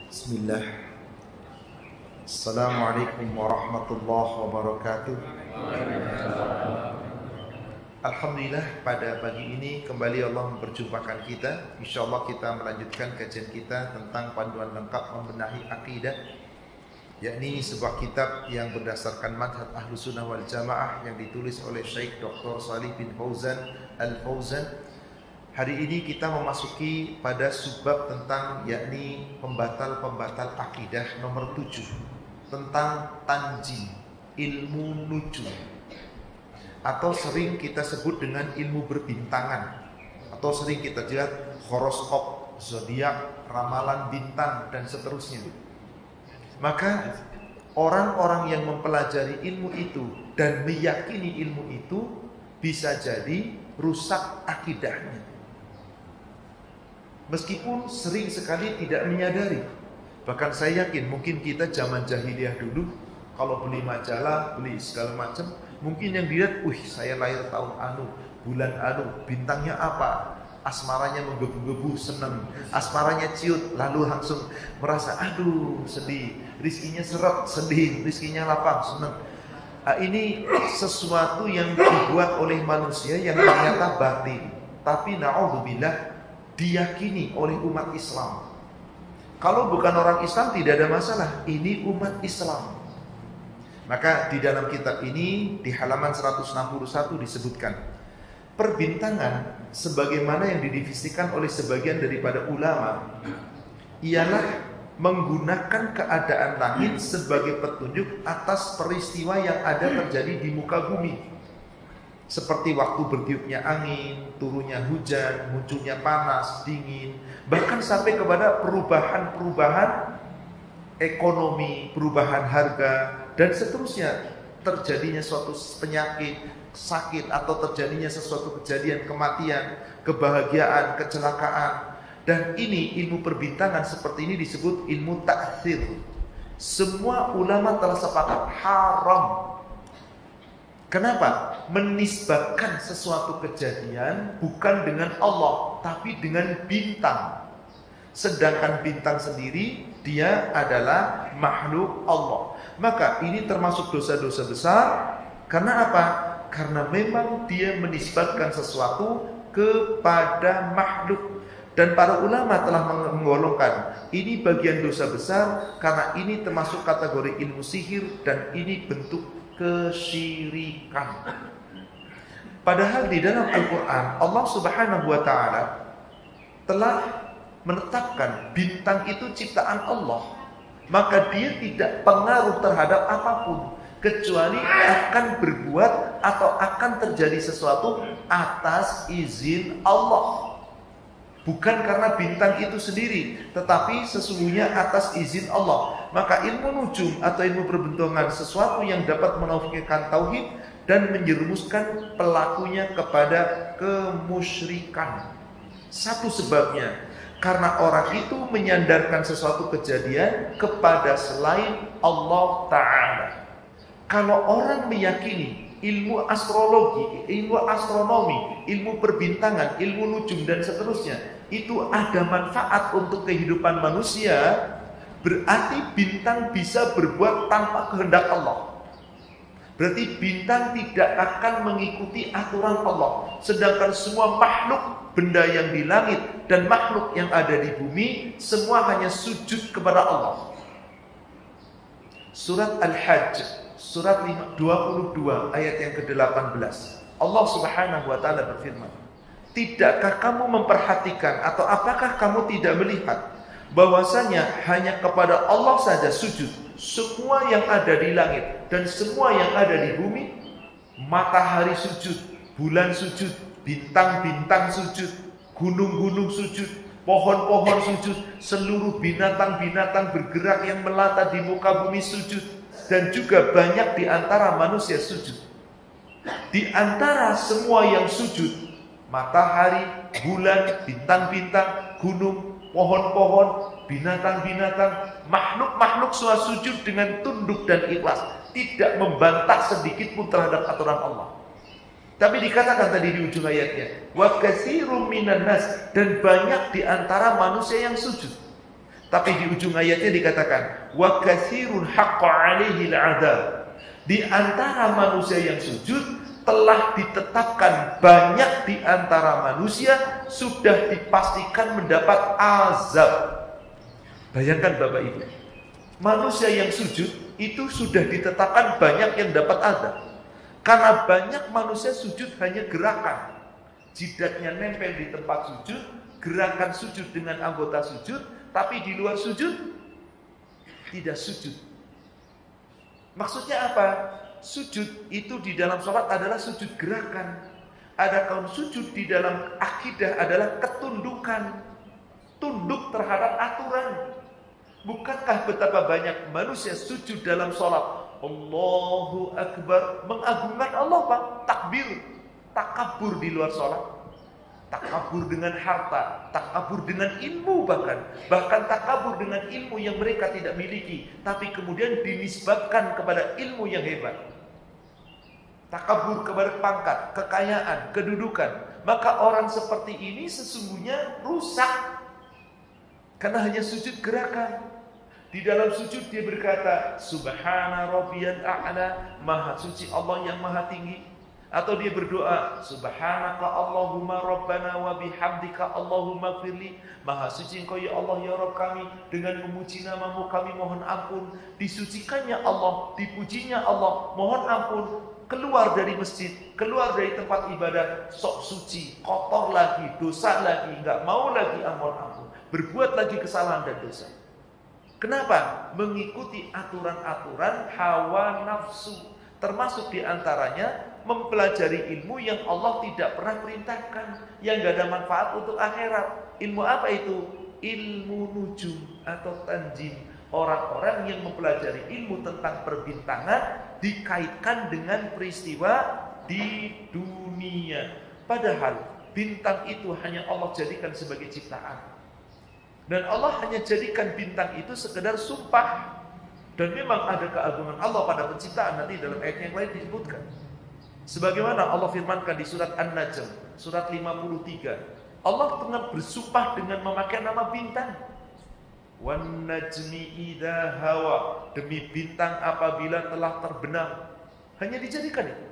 Bismillah. Assalamualaikum warahmatullahi wabarakatuh. Alhamdulillah, pada pagi ini kembali Allah memperjumpakan kita. InsyaAllah kita melanjutkan kajian kita tentang panduan lengkap membenahi akidah, yakni sebuah kitab yang berdasarkan madhab Ahlus Sunnah wal Jamaah yang ditulis oleh Syekh Dr. Shalih bin Fauzan Al-Fauzan. Hari ini kita memasuki pada subbab tentang yakni pembatal-pembatal akidah nomor 7 tentang tanjim, ilmu nujum, atau sering kita sebut dengan ilmu berbintangan, atau sering kita lihat horoskop, zodiak, ramalan bintang dan seterusnya. Maka orang-orang yang mempelajari ilmu itu dan meyakini ilmu itu bisa jadi rusak akidahnya, meskipun sering sekali tidak menyadari. Bahkan saya yakin mungkin kita zaman jahiliyah dulu, kalau beli majalah, beli segala macam, mungkin yang dilihat, saya lahir tahun anu, bulan anu, bintangnya apa, asmaranya menggebu-gebu, senang, asmaranya ciut, lalu langsung merasa, aduh sedih, rizkinya seret, sedih, rizkinya lapang, senang. Ini sesuatu yang dibuat oleh manusia yang ternyata batin, tapi na'udzubillah diyakini oleh umat Islam. Kalau bukan orang Islam tidak ada masalah, ini umat Islam. Maka di dalam kitab ini di halaman 161 disebutkan perbintangan sebagaimana yang didefinisikan oleh sebagian daripada ulama ialah menggunakan keadaan langit sebagai petunjuk atas peristiwa yang ada terjadi di muka bumi, seperti waktu bertiupnya angin, turunnya hujan, munculnya panas, dingin, bahkan sampai kepada perubahan-perubahan ekonomi, perubahan harga, dan seterusnya. Terjadinya suatu penyakit, sakit, atau terjadinya sesuatu kejadian, kematian, kebahagiaan, kecelakaan. Dan ini ilmu perbintangan seperti ini disebut ilmu ta'thir. Semua ulama telah sepakat haram. Kenapa? Menisbatkan sesuatu kejadian bukan dengan Allah, tapi dengan bintang. Sedangkan bintang sendiri dia adalah makhluk Allah. Maka ini termasuk dosa-dosa besar. Karena apa? Karena memang dia menisbatkan sesuatu kepada makhluk. Dan para ulama telah menggolongkan ini bagian dosa besar karena ini termasuk kategori ilmu sihir dan ini bentuk kesyirikan. Padahal di dalam Al-Quran Allah Subhanahu wa Ta'ala telah menetapkan bintang itu ciptaan Allah, maka dia tidak pengaruh terhadap apapun kecuali akan berbuat atau akan terjadi sesuatu atas izin Allah. Bukan karena bintang itu sendiri, tetapi sesungguhnya atas izin Allah. Maka ilmu nujum atau ilmu perbentukan sesuatu yang dapat menafikan tauhid dan menjerumuskan pelakunya kepada kemusyrikan. Satu sebabnya, karena orang itu menyandarkan sesuatu kejadian kepada selain Allah Ta'ala. Kalau orang meyakini ilmu astrologi, ilmu astronomi, ilmu perbintangan, ilmu nujum dan seterusnya itu ada manfaat untuk kehidupan manusia, berarti bintang bisa berbuat tanpa kehendak Allah. Berarti bintang tidak akan mengikuti aturan Allah. Sedangkan semua makhluk, benda yang di langit dan makhluk yang ada di bumi, semua hanya sujud kepada Allah. Surat Al-Hajj, surat 22 ayat yang ke-18. Allah Subhanahu wa Ta'ala berfirman, tidakkah kamu memperhatikan atau apakah kamu tidak melihat bahwasanya hanya kepada Allah saja sujud semua yang ada di langit dan semua yang ada di bumi? Matahari sujud, bulan sujud, bintang-bintang sujud, gunung-gunung sujud, pohon-pohon sujud, seluruh binatang-binatang bergerak yang melata di muka bumi sujud, dan juga banyak di antara manusia sujud. Di antara semua yang sujud, matahari, bulan, bintang-bintang, gunung, pohon-pohon, binatang-binatang, makhluk-makhluk semua sujud dengan tunduk dan ikhlas, tidak membantah sedikit pun terhadap aturan Allah. Tapi dikatakan tadi di ujung ayatnya, wa katsirum minan nas, dan banyak di antara manusia yang sujud. Tapi di ujung ayatnya dikatakan wa katsirun haqqa 'alaihi al-'adzab. Di antara manusia yang sujud telah ditetapkan banyak di antara manusia sudah dipastikan mendapat azab. Bayangkan Bapak Ibu, manusia yang sujud itu sudah ditetapkan banyak yang dapat azab. Karena banyak manusia sujud hanya gerakan, jidatnya nempel di tempat sujud, gerakan sujud dengan anggota sujud, tapi di luar sujud tidak sujud. Maksudnya apa? Sujud itu di dalam sholat adalah sujud gerakan. Adapun sujud di dalam akidah adalah ketundukan, tunduk terhadap aturan. Bukankah betapa banyak manusia sujud dalam sholat, Allahu Akbar, mengagungkan Allah Pak, takbir, takabur di luar sholat, takabur dengan harta, takabur dengan ilmu, bahkan takabur dengan ilmu yang mereka tidak miliki, tapi kemudian dinisbatkan kepada ilmu yang hebat. Takabur kepada pangkat, kekayaan, kedudukan. Maka orang seperti ini sesungguhnya rusak karena hanya sujud gerakan. Di dalam sujud dia berkata, Subhana Rabbiyal A'la, Maha suci Allah yang maha tinggi. Atau dia berdoa, Subhanaka Allahumma Rabbana wa bihamdika Allahumma firli, Maha suci Engkau ya Allah ya Rabb kami, dengan memuji namamu kami mohon ampun. Disucikannya Allah, dipujinya Allah, mohon ampun. Keluar dari masjid, keluar dari tempat ibadah, sok suci, kotor lagi, dosa lagi, nggak mau lagi mohon ampun, berbuat lagi kesalahan dan dosa. Kenapa? Mengikuti aturan-aturan hawa nafsu. Termasuk diantaranya mempelajari ilmu yang Allah tidak pernah perintahkan, yang gak ada manfaat untuk akhirat. Ilmu apa itu? Ilmu nujum atau tanjim. Orang-orang yang mempelajari ilmu tentang perbintangan dikaitkan dengan peristiwa di dunia. Padahal bintang itu hanya Allah jadikan sebagai ciptaan. Dan Allah hanya jadikan bintang itu sekedar sumpah. Dan memang ada keagungan Allah pada penciptaan, nanti dalam ayat yang lain disebutkan. Sebagaimana Allah firmankan di surat An-Najm, surat 53. Allah tengah bersumpah dengan memakai nama bintang. Wan najmi idza hawa, demi bintang apabila telah terbenam. Hanya dijadikan itu.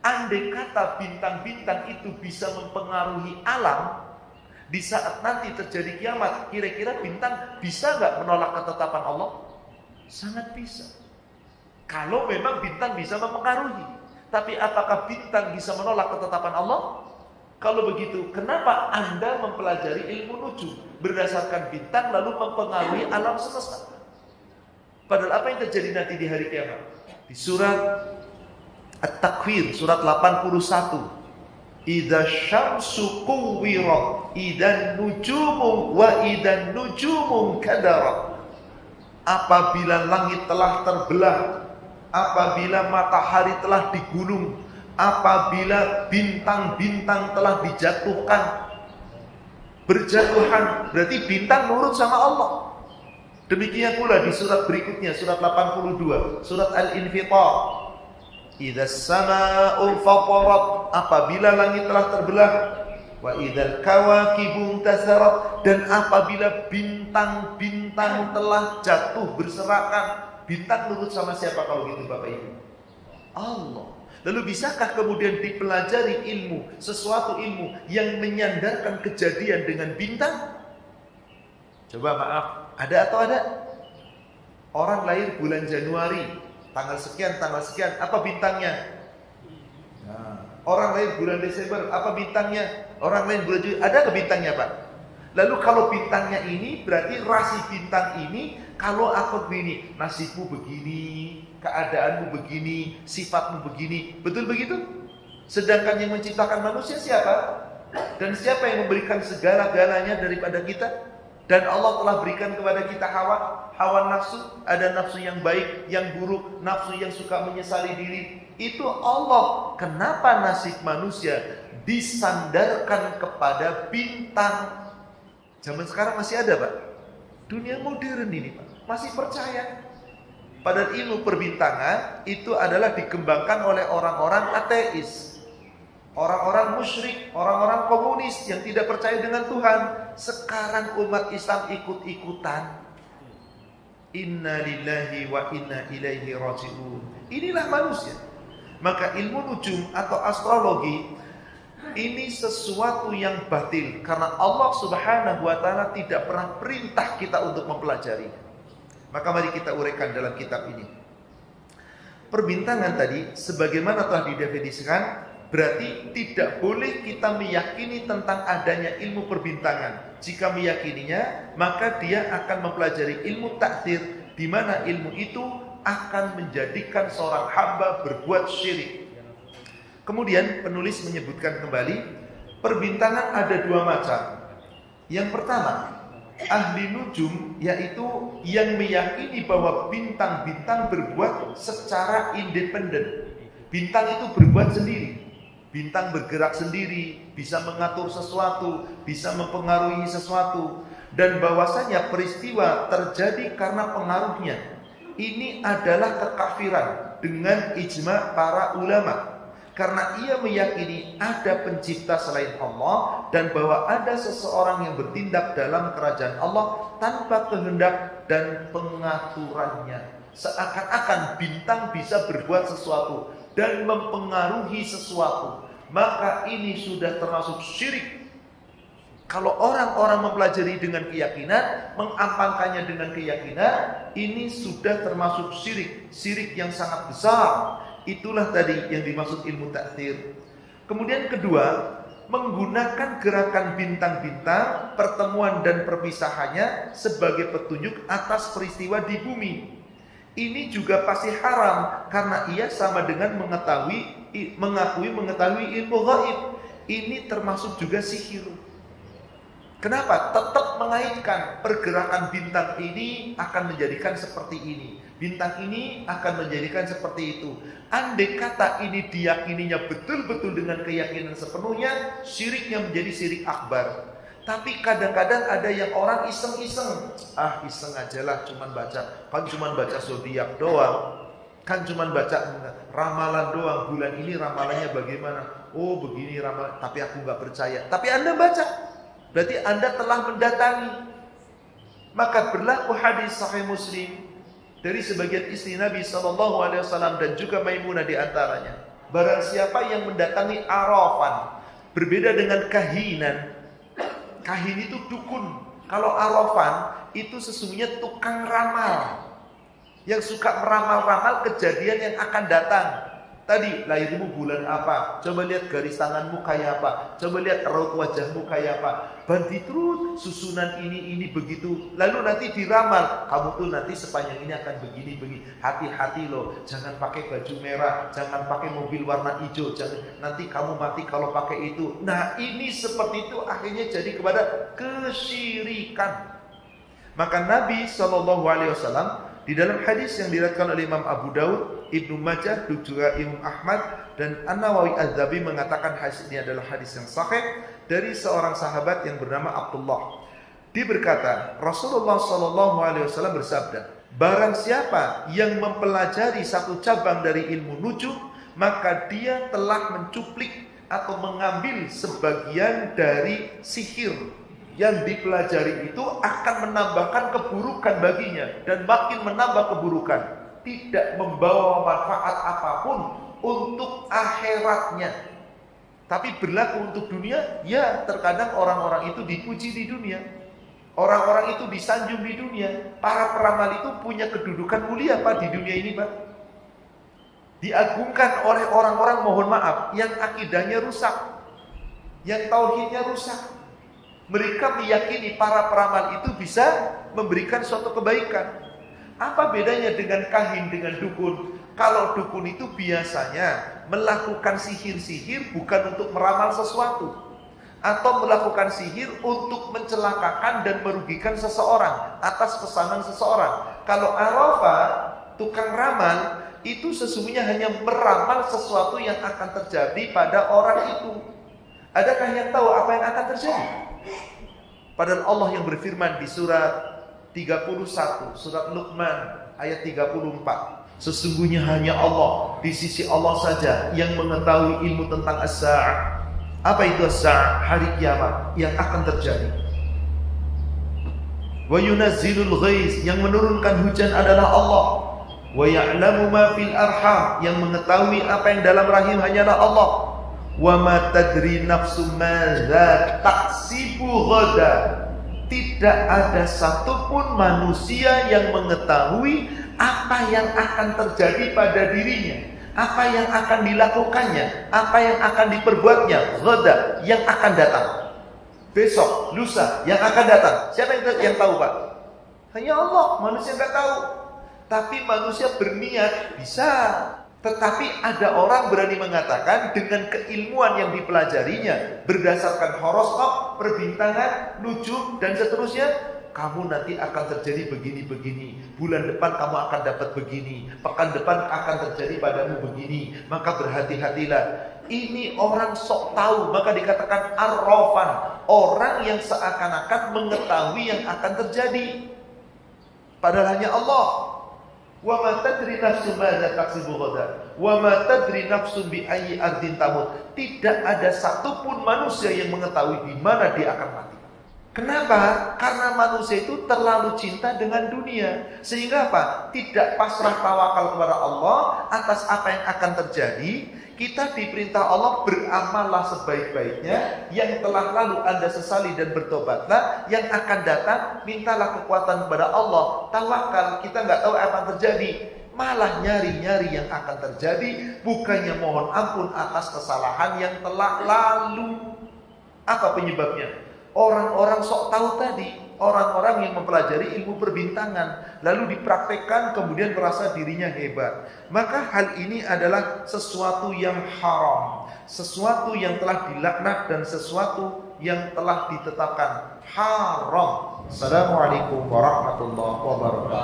Andai kata bintang-bintang itu bisa mempengaruhi alam, di saat nanti terjadi kiamat, kira-kira bintang bisa nggak menolak ketetapan Allah? Sangat bisa. Kalau memang bintang bisa mempengaruhi. Tapi apakah bintang bisa menolak ketetapan Allah? Kalau begitu, kenapa Anda mempelajari ilmu nujum berdasarkan bintang lalu mempengaruhi alam semesta? Padahal apa yang terjadi nanti di hari kiamat? Di surat At-Takwir, surat 81. Idza syamsu kuwirat, idan nujumu wa idan nujumu kadarat. Apabila langit telah terbelah, apabila matahari telah digulung, apabila bintang-bintang telah dijatuhkan, berjatuhan, berarti bintang nurut sama Allah. Demikian pula di surat berikutnya, surat 82, surat Al-Infitar. Idza as-samaa'u fatarat, apabila langit telah terbelah, wa idzal kawakibu intasarat, dan apabila bintang-bintang telah jatuh berserakan. Bintang nurut sama siapa kalau gitu Bapak Ibu? Allah. Lalu bisakah kemudian dipelajari ilmu, sesuatu ilmu yang menyandarkan kejadian dengan bintang? Coba maaf, ada atau ada? Orang lahir bulan Januari, tanggal sekian, apa bintangnya? Nah, orang lahir bulan Desember, apa bintangnya? Orang lain bulan Juli, ada ke bintangnya Pak? Lalu kalau bintangnya ini, berarti rasi bintang ini, kalau aku begini, nasibmu begini, keadaanmu begini, sifatmu begini, betul begitu? Sedangkan yang menciptakan manusia siapa? Dan siapa yang memberikan segala-galanya daripada kita? Dan Allah telah berikan kepada kita hawa nafsu, ada nafsu yang baik, yang buruk, nafsu yang suka menyesali diri. Itu Allah. Kenapa nasib manusia disandarkan kepada bintang? Zaman sekarang masih ada Pak. Dunia modern ini Pak, masih percaya. Padahal ilmu perbintangan itu adalah dikembangkan oleh orang-orang ateis, orang-orang musyrik, orang-orang komunis yang tidak percaya dengan Tuhan. Sekarang umat Islam ikut-ikutan. Inna lillahi wa inna ilaihi raji'un. Inilah manusia. Maka ilmu nujum atau astrologi ini sesuatu yang batil, karena Allah Subhanahu wa taala tidak pernah perintah kita untuk mempelajari. Maka mari kita uraikan dalam kitab ini. Perbintangan tadi sebagaimana telah didefinisikan, berarti tidak boleh kita meyakini tentang adanya ilmu perbintangan. Jika meyakininya, maka dia akan mempelajari ilmu takdir, di mana ilmu itu akan menjadikan seorang hamba berbuat syirik. Kemudian penulis menyebutkan kembali, perbintangan ada dua macam. Yang pertama, ahli nujum, yaitu yang meyakini bahwa bintang-bintang berbuat secara independen. Bintang itu berbuat sendiri. Bintang bergerak sendiri, bisa mengatur sesuatu, bisa mempengaruhi sesuatu, dan bahwasanya peristiwa terjadi karena pengaruhnya. Ini adalah kekafiran dengan ijma para ulama. Karena ia meyakini ada pencipta selain Allah dan bahwa ada seseorang yang bertindak dalam kerajaan Allah tanpa kehendak dan pengaturannya. Seakan-akan bintang bisa berbuat sesuatu dan mempengaruhi sesuatu. Maka ini sudah termasuk syirik. Kalau orang-orang mempelajari dengan keyakinan, mengamalkannya dengan keyakinan, ini sudah termasuk syirik. Syirik yang sangat besar. Itulah tadi yang dimaksud ilmu takdir. Kemudian kedua, menggunakan gerakan bintang-bintang, pertemuan dan perpisahannya sebagai petunjuk atas peristiwa di bumi. Ini juga pasti haram, karena ia sama dengan mengakui mengetahui ilmu gaib. Ini termasuk juga sihir. Kenapa? Tetap mengaitkan pergerakan bintang ini akan menjadikan seperti ini, bintang ini akan menjadikan seperti itu. Andai kata ini diyakininya betul-betul dengan keyakinan sepenuhnya, syiriknya menjadi syirik akbar. Tapi kadang-kadang ada yang orang iseng-iseng, iseng aja lah, cuman baca, kan cuman baca zodiak doang, kan cuman baca ramalan doang, bulan ini ramalannya bagaimana? Oh begini ramalan, tapi aku nggak percaya. Tapi Anda baca, berarti Anda telah mendatangi. Maka berlaku hadis Sahih Muslim dari sebagian istri Nabi SAW dan juga Maimunah di antaranya. Barang siapa yang mendatangi Arafan, berbeda dengan kahinan. Kahin itu dukun. Kalau Arafan itu sesungguhnya tukang ramal, yang suka meramal-ramal kejadian yang akan datang. Tadi lahirmu bulan apa? Coba lihat garis tanganmu kayak apa? Coba lihat raut wajahmu kayak apa? Banti terus susunan ini begitu. Lalu nanti diramal, kamu tuh nanti sepanjang ini akan begini. Hati-hati loh, jangan pakai baju merah, jangan pakai mobil warna hijau, jangan, nanti kamu mati kalau pakai itu. Nah, ini seperti itu akhirnya jadi kepada kesyirikan. Maka Nabi SAW di dalam hadis yang diriwayatkan oleh Imam Abu Daud, Ibnu Majah, juga Imam Ahmad dan An-Nawawi Az-Zabi mengatakan hadis ini adalah hadis yang sahih dari seorang sahabat yang bernama Abdullah. Dia berkata, Rasulullah SAW bersabda, barang siapa yang mempelajari satu cabang dari ilmu nujum, maka dia telah mencuplik atau mengambil sebagian dari sihir. Yang dipelajari itu akan menambahkan keburukan baginya dan makin menambah keburukan, tidak membawa manfaat apapun untuk akhiratnya. Tapi berlaku untuk dunia, ya terkadang orang-orang itu dipuji di dunia, orang-orang itu disanjung di dunia. Para peramal itu punya kedudukan mulia Pak di dunia ini Pak, diagungkan oleh orang-orang, mohon maaf, yang akidahnya rusak, yang tauhidnya rusak. Mereka meyakini para peramal itu bisa memberikan suatu kebaikan. Apa bedanya dengan kahin, dengan dukun? Kalau dukun itu biasanya melakukan sihir-sihir bukan untuk meramal sesuatu, atau melakukan sihir untuk mencelakakan dan merugikan seseorang atas pesanan seseorang. Kalau Arafah, tukang ramal, itu sesungguhnya hanya meramal sesuatu yang akan terjadi pada orang itu. Adakah yang tahu apa yang akan terjadi? Padahal Allah yang berfirman di surat 31, surat Luqman ayat 34. Sesungguhnya hanya Allah, di sisi Allah saja yang mengetahui ilmu tentang as-sa'ah. Apa itu as-sa'ah? Hari kiamat yang akan terjadi. Wa yunazzilul ghais, yang menurunkan hujan adalah Allah. Wa ya'lamu ma fil arham, yang mengetahui apa yang dalam rahim hanyalah Allah. Wa ma tadri nafsum madza taksibu ghada. Tidak ada satupun manusia yang mengetahui apa yang akan terjadi pada dirinya, apa yang akan dilakukannya, apa yang akan diperbuatnya, ghada, yang akan datang. Besok, lusa, yang akan datang. Siapa yang tahu, Pak? Hanya Allah, manusia nggak tahu. Tapi manusia berniat, bisa. Tetapi ada orang berani mengatakan dengan keilmuan yang dipelajarinya berdasarkan horoskop, perbintangan, nujum, dan seterusnya, kamu nanti akan terjadi begini-begini, bulan depan kamu akan dapat begini, pekan depan akan terjadi padamu begini, maka berhati-hatilah. Ini orang sok tahu, maka dikatakan arrofan, orang yang seakan-akan mengetahui yang akan terjadi, padahal hanya Allah. Wa ma tadri nafsun madza taksibu ghadan wa ma tadri nafsun bi ayyi ardin tamut. Tidak ada satupun manusia yang mengetahui di mana dia akan mati. Kenapa? Karena manusia itu terlalu cinta dengan dunia, sehingga apa? Tidak pasrah tawakal kepada Allah atas apa yang akan terjadi. Kita diperintah Allah, beramallah sebaik-baiknya, yang telah lalu Anda sesali dan bertobatlah, yang akan datang mintalah kekuatan kepada Allah. Tawakal, kita nggak tahu apa yang terjadi, malah nyari-nyari yang akan terjadi, bukannya mohon ampun atas kesalahan yang telah lalu. Apa penyebabnya? Orang-orang sok tahu tadi, orang-orang yang mempelajari ilmu perbintangan lalu dipraktekkan, kemudian merasa dirinya hebat. Maka hal ini adalah sesuatu yang haram, sesuatu yang telah dilaknat, dan sesuatu yang telah ditetapkan haram. Assalamualaikum warahmatullahi wabarakatuh.